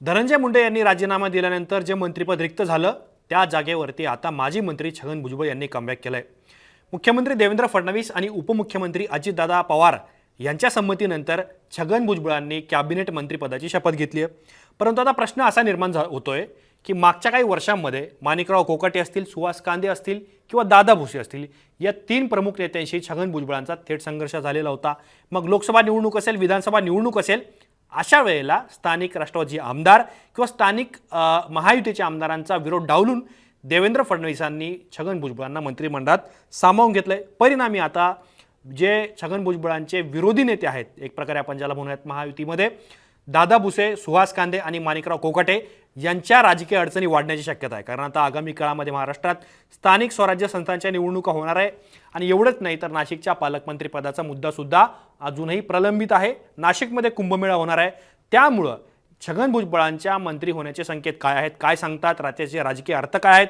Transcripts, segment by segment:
धनंजय मुंडे यांनी राजीनामा दिल्यानंतर जे मंत्रिपद रिक्त झालं त्या जागेवरती आता माजी मंत्री छगन भुजबळ यांनी कमबॅक केलंय। मुख्यमंत्री देवेंद्र फडणवीस आणि उपमुख्यमंत्री अजितदादा पवार यांच्या संमतीनंतर छगन भुजबळांनी कॅबिनेट मंत्रिपदाची शपथ घेतली आहे। परंतु आता प्रश्न असा निर्माण होतोय की मागच्या काही वर्षांमध्ये माणिकराव कोकाटे असतील, सुहास कांदे असतील किंवा दादा भुसे असतील, या तीन प्रमुख नेत्यांशी छगन भुजबळांचा थेट संघर्ष झालेला होता। मग लोकसभा निवडणूक असेल, विधानसभा निवडणूक असेल, अशा वेळेला स्थानिक राष्ट्रवादी आमदार किंवा स्थानिक महायुतीच्या आमदारांचा विरोध डावलून देवेंद्र फडणवीसांनी छगन भुजबळांना मंत्रिमंडळात सामावून घेतलंय। परिणामी आता जे छगन भुजबळांचे विरोधी नेते आहेत, एक प्रकारे आपण ज्याला म्हणूयात महायुतीमध्ये, दादा भुसे, सुहास कांदे आणि माणिकराव कोकाटे यांच्या राजकीय अडचणी वाढण्याची शक्यता आहे। कारण आता आगामी काळामध्ये महाराष्ट्रात स्थानिक स्वराज्य संस्थांच्या निवडणुका होणार आहे आणि एवढंच नाही तर नाशिकच्या पालकमंत्री पदाचा मुद्दा सुद्धा अजूनही प्रलंबित आहे। नाशिकमध्ये कुंभमेळा होणार आहे, त्यामुळे छगन भुजबळांच्या मंत्री होण्याचे संकेत काय आहेत, काय सांगतात, राज्याचे राजकीय अर्थ काय आहेत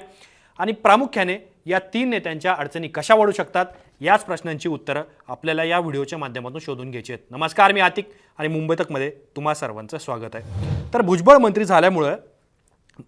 आणि प्रामुख्याने या तीन नेत्यांच्या अडचणी कशा वाढू शकतात, याच प्रश्नांची उत्तरं आपल्याला या व्हिडिओच्या माध्यमातून शोधून घ्यायची आहेत। नमस्कार, मी आतिक आणि मुंबई तकमध्ये तुम्हा सर्वांचं स्वागत आहे। तर भुजबळ मंत्री झाल्यामुळे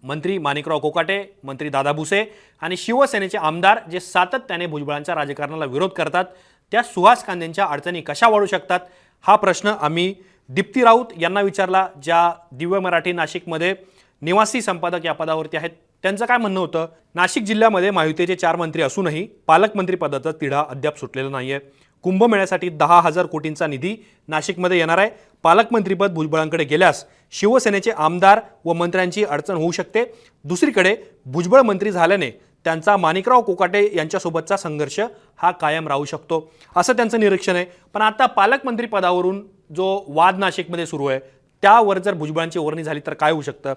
मंत्री माणिकराव कोकाटे, मंत्री दादा भुसे आणि शिवसेनेचे आमदार जे सातत्याने भुजबळांच्या राजकारणाला विरोध करतात, त्या सुहास कांदेंच्या अडचणी कशा वाढू शकतात, हा प्रश्न आम्ही दीप्ती राऊत यांना विचारला, ज्या दिव्य मराठी नाशिकमध्ये निवासी संपादक या पदावरती आहेत। त्यांचं काय म्हणणं होतं? नाशिक जिल्ह्यामध्ये महायुतीचे 4 मंत्री असूनही पालकमंत्री पदाचा तिढा अद्याप सुटलेला नाहीये। कुंभमेळ्यासाठी 10,000 कोटींचा निधी नाशिकमध्ये येणार आहे। पालकमंत्रीपद भुजबळांकडे गेल्यास शिवसेनेचे आमदार व मंत्र्यांची अडचण होऊ शकते। दुसरीकडे भुजबळ मंत्री झाल्याने त्यांचा माणिकराव कोकाटे यांच्यासोबतचा संघर्ष हा कायम राहू शकतो, असं त्यांचं निरीक्षण आहे। पण आता पालकमंत्री पदावरून जो वाद नाशिकमध्ये सुरू आहे त्यावर जर भुजबळांची वर्णी झाली तर काय होऊ शकतं?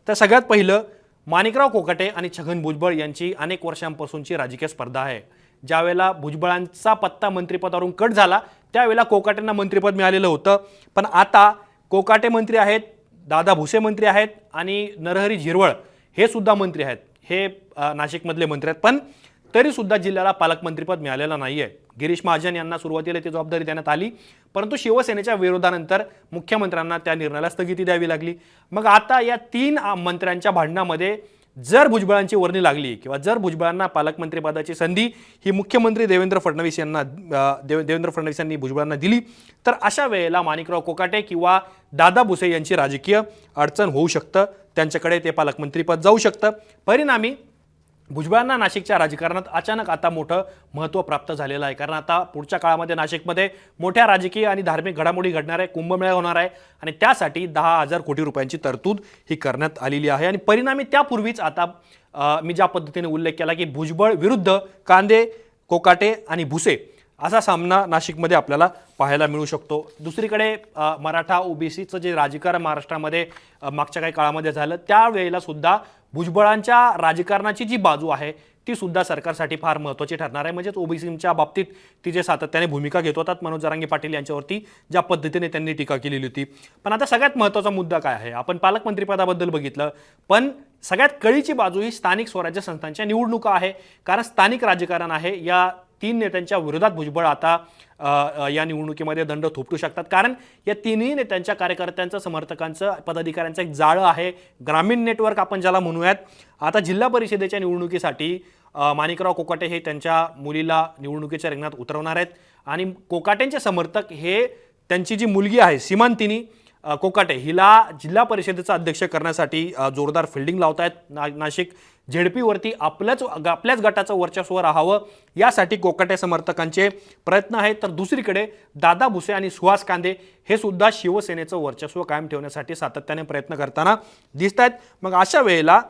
तर सगळ्यात पहिलं, माणिकराव कोकाटे आणि छगन भुजबळ यांची अनेक वर्षांपासूनची राजकीय स्पर्धा आहे। ज्यावेळेला भुजबळांचा पत्ता मंत्रिपदावरून कट झाला त्यावेळेला कोकाटेंना मंत्रिपद मिळालेलं होतं, पण आता कोकाटे मंत्री आहेत, दादा भुसे मंत्री आहेत आणि नरहरी झिरवळ हे सुद्धा मंत्री आहेत। हे नाशिकमधले मंत्री आहेत, पण तरी सुद्धा जिल्ह्याला पालकमंत्रीपद मिळालेलं नाहीये। गिरीश महाजन यांना सुरुवातीला ती जबाबदारी देण्यात आली, परंतु शिवसेनेच्या विरोधानंतर मुख्यमंत्र्यांना त्या निर्णयाला स्थगिती द्यावी लागली। मग आता या 3 मंत्र्यांच्या भांडणामध्ये जर भुजबळांची वर्णी लागली किंवा जर भुजबळांना पालकमंत्रीपदाची संधी ही मुख्यमंत्री देवेंद्र फडणवीस यांनी भुजबळांना दिली, तर अशा वेळेला माणिकराव कोकाटे किंवा दादा भुसे यांची राजकीय अडचण होऊ शकतं, त्यांच्याकडे ते पालकमंत्रीपद जाऊ शकतं। परिणामी भुजबळांना नाशिकच्या राजकारणात अचानक आता मोठं महत्त्व प्राप्त झालेलं आहे। कारण आता पुढच्या काळामध्ये नाशिकमध्ये मोठ्या राजकीय आणि धार्मिक घडामोडी घडणार आहे, कुंभमेळा होणार आहे आणि त्यासाठी 10,000 कोटी रुपयांची तरतूद ही करण्यात आलेली आहे। आणि परिणामी त्यापूर्वीच आता मी ज्या पद्धतीने उल्लेख केला की भुजबळ विरुद्ध कांदे, कोकाटे आणि भुसे असा सामना नाशिकमध्ये आपल्याला पाहायला मिळू शकतो। दुसरीकडे मराठा ओबीसीचं जे राजकारण महाराष्ट्रामध्ये मागच्या काही काळामध्ये झालं त्यावेळेला सुद्धा भुजबळांच्या राजकारणाची जी बाजू आहे ती सुद्धा सरकारसाठी फार महत्त्वाची ठरणार आहे। म्हणजेच ओबीसीच्या बाबतीत ती जे सातत्याने भूमिका घेत होतात मनोज जरांगे पाटील यांच्यावरती ज्या पद्धतीने त्यांनी टीका केलेली होती। पण आता सगळ्यात महत्त्वाचा मुद्दा काय आहे? आपण पालकमंत्रीपदाबद्दल बघितलं, पण सगळ्यात कळीची बाजू ही स्थानिक स्वराज्य संस्थांच्या निवडणुका आहे। कारण स्थानिक राजकारण आहे, या 3 नेत्यांच्या विरोधात भुजबळ आता या निवडणुकीमध्ये दंड थोपटू शकतात। कारण या तिन्ही नेत्यांच्या कार्यकर्त्यांचं, समर्थकांचं, पदाधिकाऱ्यांचं एक जाळं आहे, ग्रामीण नेटवर्क आपण ज्याला म्हणूयात। आता जिल्हा परिषदेच्या निवडणुकीसाठी माणिकराव कोकाटे हे त्यांच्या मुलीला निवडणुकीच्या रिंगणात उतरवणार आहेत आणि कोकाटेंचे समर्थक हे त्यांची जी मुलगी आहे सीमांतिनी कोकाटे हिला जिल्हा परिषदेचा अध्यक्ष करण्यासाठी जोरदार फिल्डिंग लावत आहेत। नाशिक झेडपीवरती आपल्याच गटाचं वर्चस्व राहावं यासाठी कोकाटे समर्थकांचे प्रयत्न आहेत। तर दुसरीकडे दादा भुसे आणि सुहास कांदे हे सुद्धा शिवसेनेचं वर्चस्व कायम ठेवण्यासाठी सातत्याने प्रयत्न करताना दिसत आहेत। मग अशा वेळेला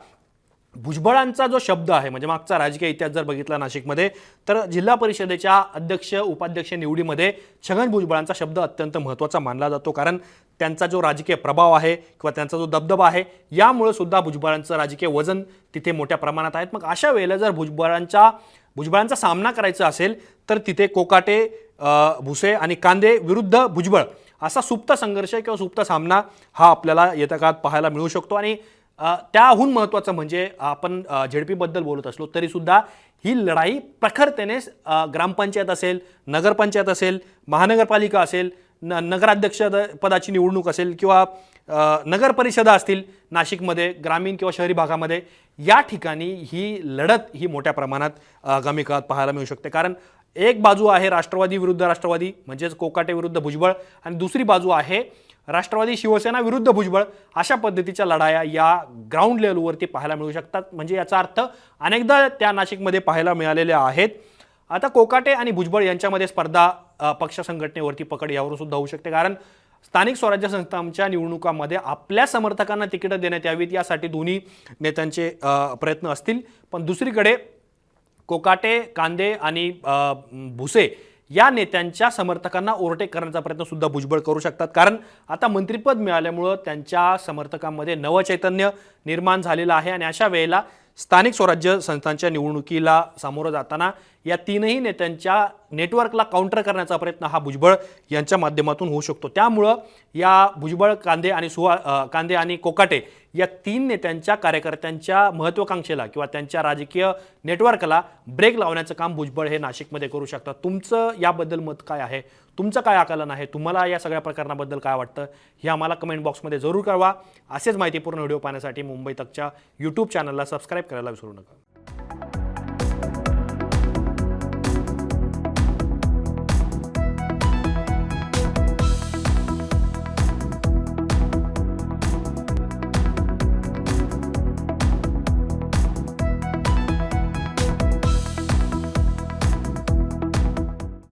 भुजबळांचा जो शब्द आहे, म्हणजे मागचा राजकीय इतिहास जर बघितला नाशिकमध्ये, तर जिल्हा परिषदेच्या अध्यक्ष उपाध्यक्ष निवडीमध्ये छगन भुजबळांचा शब्द अत्यंत महत्त्वाचा मानला जातो। कारण त्यांचा जो राजकीय प्रभाव आहे किंवा त्यांचा जो दबदबा आहे यामुळे सुद्धा भुजबळांचं राजकीय वजन तिथे मोठ्या प्रमाणात आहे। मग अशा वेळेला जर भुजबळांचा सामना करायचा असेल तर तिथे कोकाटे, भुसे आणि कांदे विरुद्ध भुजबळ असा सुप्त संघर्ष किंवा सुप्त सामना हा आपल्याला येत्या काळात पाहायला मिळू शकतो। आणि त्याहून महत्त्वाचं म्हणजे आपण झेडपीबद्दल बोलत असलो तरी सुद्धा ही लढाई प्रखरतेने ग्रामपंचायत असेल, नगरपंचायत असेल, महानगरपालिका असेल, नगराध्यक्ष पदाची निवडणूक असेल किंवा नगर परिषदा असतील नाशिकमध्ये ग्रामीण किंवा शहरी भागामध्ये, या ठिकाणी ही लढत ही मोठ्या प्रमाणात आगामी काळात पाहायला मिळू शकते. कारण एक बाजू आहे राष्ट्रवादी विरुद्ध राष्ट्रवादी म्हणजेच कोकाटे विरुद्ध भुजबळ, आणि दुसरी बाजू आहे राष्ट्रवादी शिवसेना विरुद्ध भुजबळ. अशा पद्धतीच्या लढाया या ग्राउंड लेवलवरती पाहायला मिळू शकतात. म्हणजे याचा अर्थ अनेकदा त्या नाशिकमध्ये पाहायला मिळालेल्या आहेत. आता कोकाटे आणि भुजबळ यांच्यामध्ये स्पर्धा पक्ष संघटनेवरती पकड यावरून सुद्धा होऊ शकते. कारण स्थानिक स्वराज्य संस्थांच्या निवडणुकांमध्ये आपल्या समर्थकांना तिकीटं देण्यात यावीत यासाठी दोन्ही नेत्यांचे प्रयत्न असतील. पण दुसरीकडे कोकाटे, कांदे आणि भुसे या नेत्यांच्या समर्थकांना ओव्हरटेक करण्याचा प्रयत्न सुद्धा भुजबळ करू शकतात. कारण आता मंत्रिपद मिळाल्यामुळं त्यांच्या समर्थकांमध्ये नवचैतन्य निर्माण झालेलं आहे, आणि अशा वेळेला स्थानिक स्वराज्य संस्थांच्या निवडणुकीला सामोरं जाताना या तीनही नेत्यांच्या नेटवर्कला काउंटर करण्याचा प्रयत्न हा भुजबळ यांच्या माध्यमातून होऊ शकतो. त्यामुळं या भुजबळ, कांदे आणि कोकाटे या तीन नेत्यांच्या कार्यकर्त्यांच्या महत्त्वाकांक्षेला किंवा त्यांच्या राजकीय नेटवर्कला ब्रेक लावण्याचं काम भुजबळ हे नाशिकमध्ये करू शकतात. तुमचं याबद्दल मत काय आहे? तुमचं काय आकलन आहे? तुम्हाला या सगळ्या प्रकरणाबद्दल काय वाटतं हे आम्हाला कमेंट बॉक्समध्ये जरूर कळवा. असेच माहितीपूर्ण व्हिडिओ पाहण्यासाठी मुंबई तकच्या यूट्यूब चॅनलला सबस्क्राईब करायला विसरू नका.